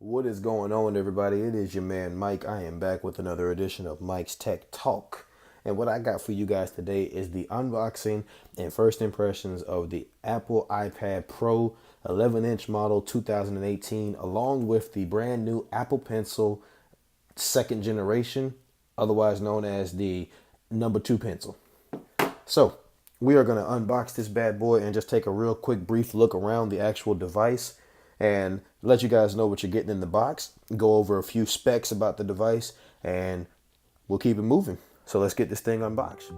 What is going on, everybody? It is your man Mike. I am back with another edition of Mike's Tech Talk. And what I got for you guys today is the unboxing and first impressions of the Apple iPad Pro 11-inch model 2018, along with the brand new Apple Pencil second generation, otherwise known as the number 2 pencil. So we are going to unbox this bad boy and just take a real quick brief look around the actual device and let you guys know what you're getting in the box, go over a few specs about the device, and we'll keep it moving. So let's get this thing unboxed.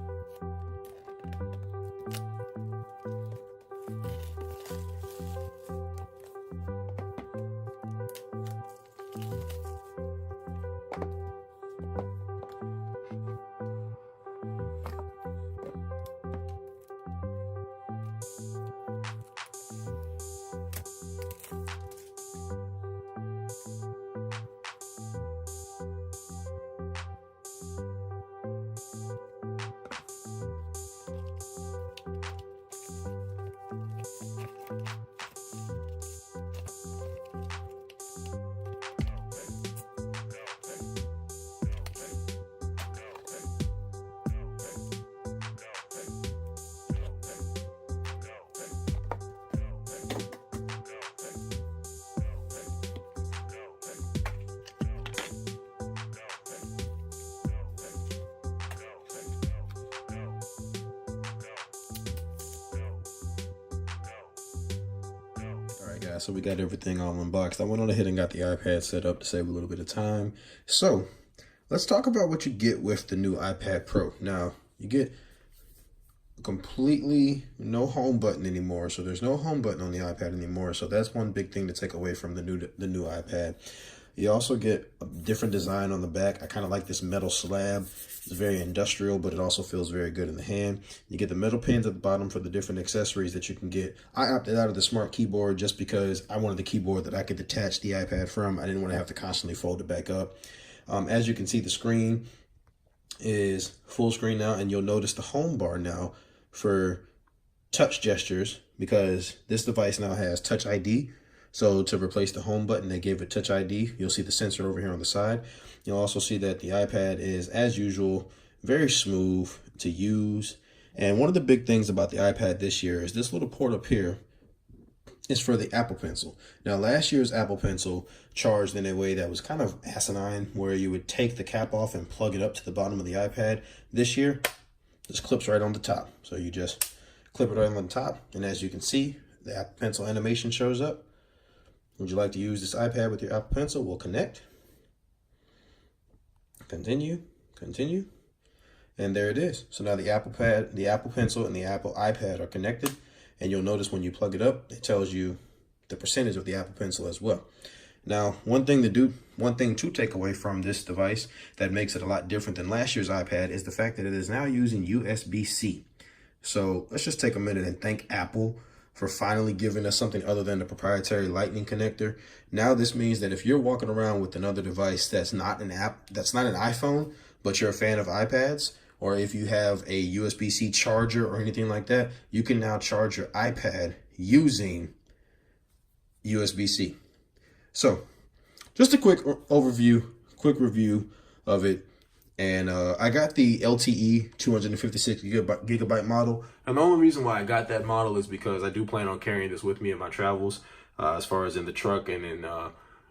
Alright guys, so we got everything all unboxed. I went on ahead and got the iPad set up to save a little bit of time. So let's talk about what you get with the new iPad Pro. Now, you get completely no home button anymore. So there's no home button on the iPad anymore. So that's one big thing to take away from the new iPad. You also get a different design on the back. I kind of like this metal slab. It's very industrial, but it also feels very good in the hand. You get the metal pins at the bottom for the different accessories that you can get. I opted out of the smart keyboard just because I wanted the keyboard that I could detach the iPad from. I didn't want to have to constantly fold it back up. As you can see, the screen is full screen now, and you'll notice the home bar now for touch gestures, because this device now has Touch ID. So to replace the home button, they gave it Touch ID. You'll see the sensor over here on the side. You'll also see that the iPad is, as usual, very smooth to use. And one of the big things about the iPad this year is this little port up here is for the Apple Pencil. Now, last year's Apple Pencil charged in a way that was kind of asinine, where you would take the cap off and plug it up to the bottom of the iPad. This year, this clips right on the top. So you just clip it right on the top. And as you can see, the Apple Pencil animation shows up. Would you like to use this iPad with your Apple Pencil? We'll connect. Continue, continue. And there it is. So now the Apple Pencil and the Apple iPad are connected. And you'll notice when you plug it up, it tells you the percentage of the Apple Pencil as well. Now, one thing to take away from this device that makes it a lot different than last year's iPad is the fact that it is now using USB-C. So let's just take a minute and thank Apple for finally giving us something other than the proprietary Lightning connector. Now this means that if you're walking around with another device that's not an iPhone, but you're a fan of iPads, or if you have a USB-C charger or anything like that, you can now charge your iPad using USB-C. So just a quick review of it. And I got the LTE 256 gigabyte model. And the only reason why I got that model is because I do plan on carrying this with me in my travels, as far as in the truck and in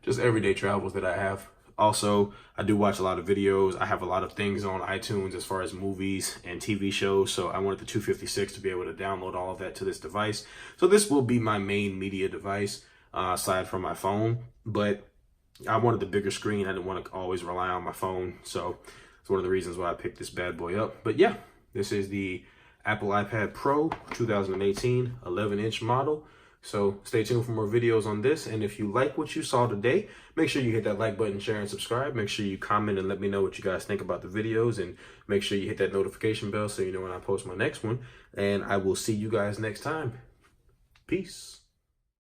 just everyday travels that I have. Also, I do watch a lot of videos. I have a lot of things on iTunes as far as movies and TV shows. So I wanted the 256 to be able to download all of that to this device. So this will be my main media device, aside from my phone. But I wanted the bigger screen. I didn't want to always rely on my phone. So it's one of the reasons why I picked this bad boy up. But yeah, this is the Apple iPad Pro 2018 11-inch model. So stay tuned for more videos on this. And if you like what you saw today, make sure you hit that like button, share, and subscribe. Make sure you comment and let me know what you guys think about the videos. And make sure you hit that notification bell so you know when I post my next one. And I will see you guys next time. Peace.